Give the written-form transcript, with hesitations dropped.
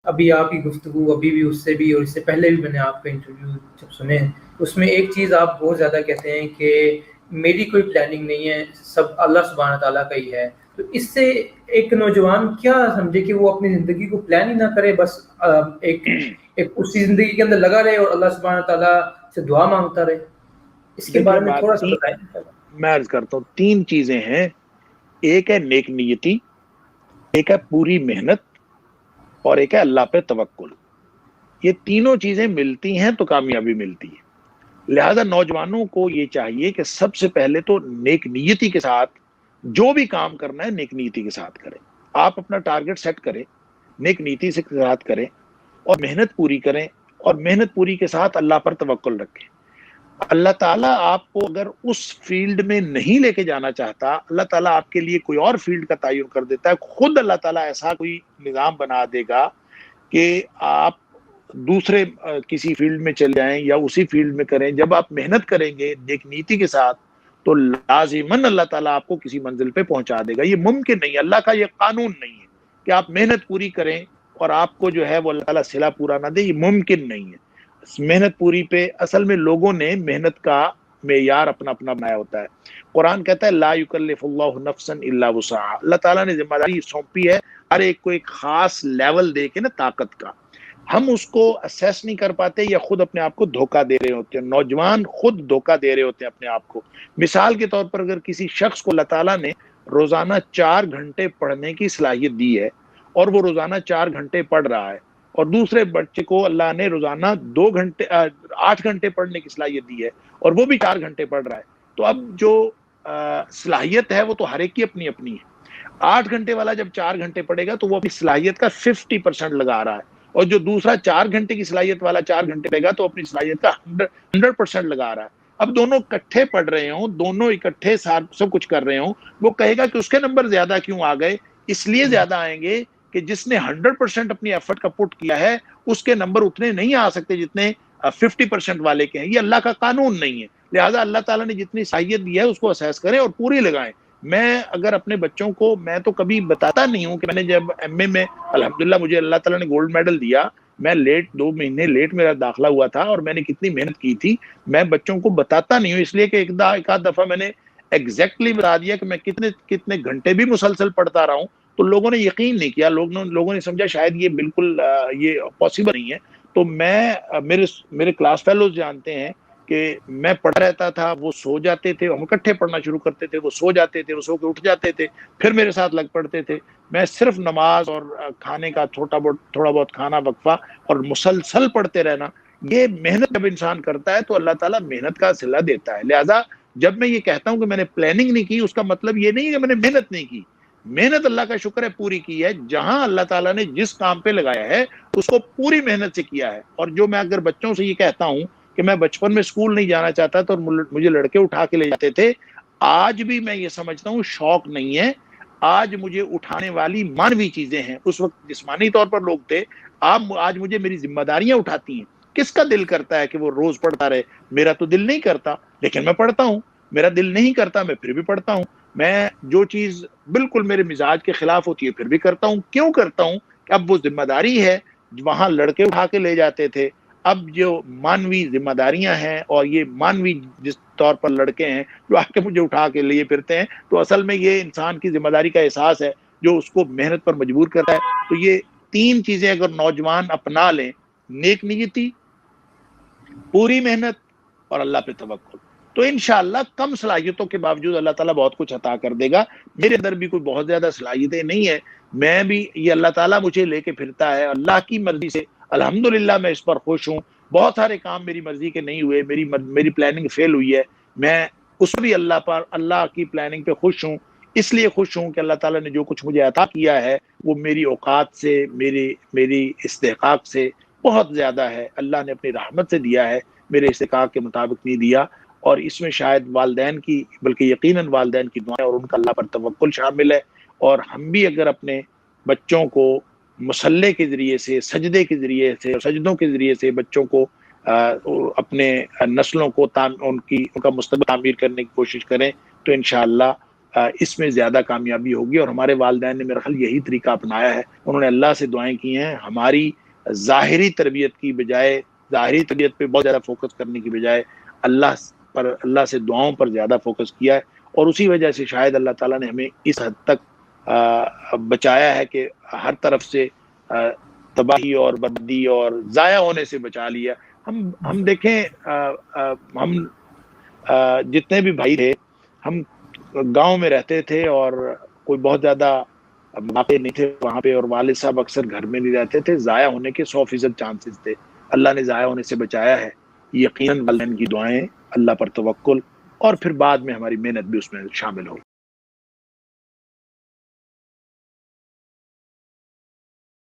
ابھی آپ کی گفتگو ابھی بھی اس سے بھی اور اس سے پہلے بھی میں نے آپ کا انٹرویو جب سنے، اس میں ایک چیز آپ بہت زیادہ کہتے ہیں کہ میری کوئی پلاننگ نہیں ہے، سب اللہ سبحانہ تعالیٰ کا ہی ہے۔ تو اس سے ایک نوجوان کیا سمجھے کہ وہ اپنی زندگی کو پلان ہی نہ کرے، بس ایک اسی زندگی کے اندر لگا رہے اور اللہ سبحانہ تعالیٰ سے دعا مانگتا رہے؟ اس کے دیکھیں بارے میں بات تھوڑا سا بتائیں۔ میں عرض کرتا ہوں، تین چیزیں ہیں، ایک ہے نیک نیتی، ایک ہے پوری محنت، اور ایک ہے اللہ پہ توکل۔ یہ تینوں چیزیں ملتی ہیں تو کامیابی ملتی ہے۔ لہذا نوجوانوں کو یہ چاہیے کہ سب سے پہلے تو نیک نیتی کے ساتھ جو بھی کام کرنا ہے نیک نیتی کے ساتھ کریں۔ آپ اپنا ٹارگٹ سیٹ کریں، نیک نیتی سے ساتھ کریں، اور محنت پوری کریں، اور محنت پوری کے ساتھ اللہ پر توکل رکھیں۔ اللہ تعالیٰ آپ کو اگر اس فیلڈ میں نہیں لے کے جانا چاہتا، اللہ تعالیٰ آپ کے لیے کوئی اور فیلڈ کا تعین کر دیتا ہے، خود اللہ تعالیٰ ایسا کوئی نظام بنا دے گا کہ آپ دوسرے کسی فیلڈ میں چل جائیں یا اسی فیلڈ میں کریں۔ جب آپ محنت کریں گے نیک نیتی کے ساتھ تو لازماً اللہ تعالیٰ آپ کو کسی منزل پہ پہنچا دے گا۔ یہ ممکن نہیں ہے، اللہ کا یہ قانون نہیں ہے کہ آپ محنت پوری کریں اور آپ کو جو ہے وہ اللہ تعالیٰ صلہ پورا نہ دے، یہ ممکن نہیں ہے۔ محنت پوری پہ اصل میں لوگوں نے محنت کا معیار اپنا اپنا بنایا ہوتا ہے۔ قرآن کہتا ہے لا یکلف اللہ نفسا الا وسعها، اللہ تعالیٰ نے ذمہ داری سونپی ہے ہر ایک کو ایک خاص لیول دے کے نا طاقت کا، ہم اس کو اسیس نہیں کر پاتے یا خود اپنے آپ کو دھوکہ دے رہے ہوتے ہیں۔ نوجوان خود دھوکہ دے رہے ہوتے ہیں اپنے آپ کو۔ مثال کے طور پر اگر کسی شخص کو اللہ تعالیٰ نے روزانہ 4 گھنٹے پڑھنے کی صلاحیت دی ہے اور وہ روزانہ 4 گھنٹے پڑھ رہا ہے، اور دوسرے بچے کو اللہ نے روزانہ 8 گھنٹے پڑھنے کی صلاحیت دی ہے اور وہ بھی 4 گھنٹے پڑھ رہا ہے، تو اب جو صلاحیت ہے وہ تو ہر ایک کی اپنی اپنی ہے۔ 8 گھنٹے والا جب 4 گھنٹے پڑھے گا تو وہ اپنی صلاحیت کا 50% لگا رہا ہے، اور جو دوسرا 4 گھنٹے کی صلاحیت والا 4 گھنٹے پڑھے گا تو اپنی صلاحیت کا 100% لگا رہا ہے۔ اب دونوں اکٹھے پڑھ رہے ہوں، دونوں اکٹھے سب کچھ کر رہے ہوں، وہ کہے گا کہ اس کے نمبر زیادہ کیوں آ گئے؟ اس لیے زیادہ آئیں گے کہ جس نے 100% اپنی ایفرٹ کا پٹ کیا ہے اس کے نمبر اتنے نہیں آ سکتے جتنے 50% والے کے ہیں۔ یہ اللہ کا قانون نہیں ہے۔ لہٰذا اللہ تعالیٰ نے جتنی صلاحیت دی ہے اس کو اسیس کریں اور پوری لگائیں۔ میں اگر اپنے بچوں کو، میں تو کبھی بتاتا نہیں ہوں کہ میں نے جب ایم اے میں الحمدللہ مجھے اللہ تعالیٰ نے گولڈ میڈل دیا، میں 2 مہینے لیٹ میرا داخلہ ہوا تھا اور میں نے کتنی محنت کی تھی، میں بچوں کو بتاتا نہیں ہوں، اس لیے کہ ایک آدھ دفعہ میں نے ایگزیکٹلی بتا دیا کہ میں کتنے گھنٹے بھی مسلسل پڑھتا رہا ہوں تو لوگوں نے یقین نہیں کیا، لوگوں نے سمجھا شاید یہ بالکل یہ پاسبل نہیں ہے۔ تو میرے کلاس فیلوز جانتے ہیں کہ میں پڑھ رہتا تھا، وہ سو جاتے تھے، ہم اکٹھے پڑھنا شروع کرتے تھے، وہ سو جاتے تھے، وہ سو کے اٹھ جاتے تھے، پھر میرے ساتھ لگ پڑتے تھے۔ میں صرف نماز اور کھانے کا تھوڑا بہت کھانا وقفہ اور مسلسل پڑھتے رہنا، یہ محنت جب انسان کرتا ہے تو اللہ تعالیٰ محنت کا صلہ دیتا ہے۔ لہٰذا جب میں یہ کہتا ہوں کہ میں نے پلاننگ نہیں کی، اس کا مطلب یہ نہیں ہے کہ میں نے محنت نہیں کی، محنت اللہ کا شکر ہے پوری کی ہے۔ جہاں اللہ تعالیٰ نے جس کام پہ لگایا ہے اس کو پوری محنت سے کیا ہے۔ اور جو میں اگر بچوں سے یہ کہتا ہوں کہ میں بچپن میں اسکول نہیں جانا چاہتا تھا اور مجھے لڑکے اٹھا کے لے جاتے تھے، آج بھی میں یہ سمجھتا ہوں شوق نہیں ہے، آج مجھے اٹھانے والی مانوی چیزیں ہیں۔ اس وقت جسمانی طور پر لوگ تھے، آج مجھے میری ذمہ داریاں اٹھاتی ہیں۔ کس کا دل کرتا ہے کہ وہ روز پڑھتا رہے؟ میرا تو دل نہیں کرتا، لیکن میں پڑھتا ہوں۔ میرا دل نہیں کرتا، میں پھر بھی پڑھتا ہوں۔ میں جو چیز بالکل میرے مزاج کے خلاف ہوتی ہے پھر بھی کرتا ہوں۔ کیوں کرتا ہوں؟ کہ اب وہ ذمہ داری ہے، وہاں لڑکے اٹھا کے لے جاتے تھے، اب جو مانوی ذمہ داریاں ہیں اور یہ مانوی جس طور پر لڑکے ہیں جو آ کے مجھے اٹھا کے لیے پھرتے ہیں، تو اصل میں یہ انسان کی ذمہ داری کا احساس ہے جو اس کو محنت پر مجبور کرتا ہے۔ تو یہ 3 چیزیں اگر نوجوان اپنا لیں، نیک نیتی، پوری محنت اور اللہ پہ توکل، تو انشاءاللہ کم صلاحیتوں کے باوجود اللہ تعالیٰ بہت کچھ عطا کر دے گا۔ میرے اندر بھی کوئی بہت زیادہ صلاحیتیں نہیں ہیں، میں بھی یہ اللہ تعالیٰ مجھے لے کے پھرتا ہے اللہ کی مرضی سے، الحمدللہ میں اس پر خوش ہوں۔ بہت سارے کام میری مرضی کے نہیں ہوئے، میری پلاننگ فیل ہوئی ہے، میں اس بھی اللہ کی پلاننگ پہ خوش ہوں۔ اس لیے خوش ہوں کہ اللہ تعالیٰ نے جو کچھ مجھے عطا کیا ہے وہ میری اوقات سے، میری استحقاق سے بہت زیادہ ہے۔ اللہ نے اپنی رحمت سے دیا ہے، میرے استحقاق کے مطابق نہیں دیا۔ اور اس میں شاید والدین کی، بلکہ یقیناً والدین کی دعائیں اور ان کا اللہ پر توکل شامل ہے۔ اور ہم بھی اگر اپنے بچوں کو مصلے کے ذریعے سے، سجدے کے ذریعے سے اور سجدوں کے ذریعے سے بچوں کو اپنے نسلوں کو ان کا مستقبل تعمیر کرنے کی کوشش کریں تو انشاءاللہ اس میں زیادہ کامیابی ہوگی. اور ہمارے والدین نے میرا خیال یہی طریقہ اپنایا ہے. انہوں نے اللہ سے دعائیں کی ہیں, ہماری ظاہری تربیت کی بجائے, ظاہری تربیت پہ بہت زیادہ فوکس کرنے کی بجائے اللہ سے دعاؤں پر زیادہ فوکس کیا ہے. اور اسی وجہ سے شاید اللہ تعالیٰ نے ہمیں اس حد تک بچایا ہے کہ ہر طرف سے تباہی اور بدی اور ضائع ہونے سے بچا لیا. ہم دیکھیں, ہم جتنے بھی بھائی تھے ہم گاؤں میں رہتے تھے اور کوئی بہت زیادہ مواقع نہیں تھے وہاں پہ, اور والد صاحب اکثر گھر میں نہیں رہتے تھے. ضائع ہونے کے 100% چانسز تھے. اللہ نے ضائع ہونے سے بچایا ہے. یقیناً والدین کی دعائیں, اللہ پر توکل, اور پھر بعد میں ہماری محنت بھی اس میں شامل ہو.